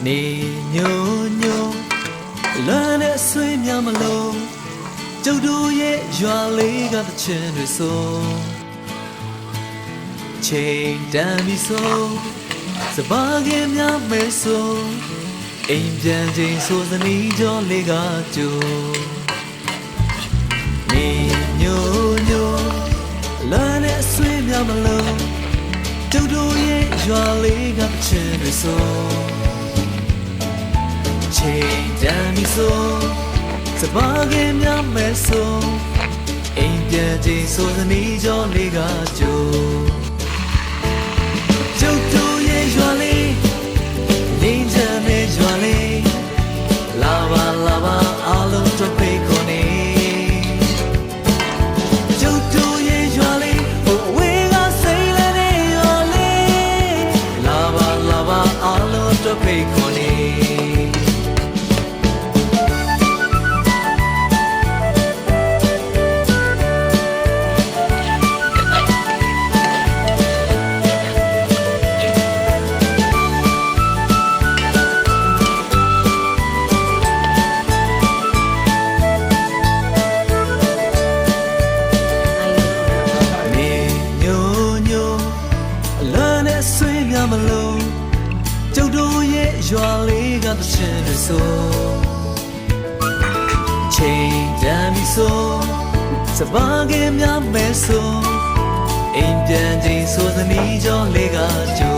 နေညိုညိုလွမ်းတဲ့ဆွေးများမလို့ကျုပ်တို့ရဲ့ရွာလေးကတချင်တွေဆိုချိန်တန်ပြီဆိုစပါးကင်းများမဲဆိုအိမ်ပြန်ချိန်ဆိုစနီးကြောလေးကကြိုနေညိုညိုလွမ်းတဲ့ဆွေးများမလို့ကျုပ်တို့ရဲ့ရွာလေးကတချင်တွေဆိုချိန်တန်ပြီဆိုစပါးကင်းများမဲဆိုအိမ်ပြန်ချိန်ဆိုစနီးကြောလေးကကြိုကျုပ်တို့ရဲ့ရွာလေးနေကြတဲ့ရွာလေးလာပါလာပါအားလုံးတို့ဖိတ်ခေါ်နေကျုပ်တို့ရဲ့ရွာလေးဟိုဝေးကစိတ်လည်းတဲ့ရွာလေးလာပါလာပါအားလုံးတို့ဖိတ်ခေါ်နေမလို့ကျုပ်တို့ရဲ့ရွာလေးကတချင်တွေဆိုချိန်တန်ပြီဆိုစပါးကင်းများမဲဆိုအိမ်ပြန်ချိန်ဆိုသနီးကြောလေးကကြို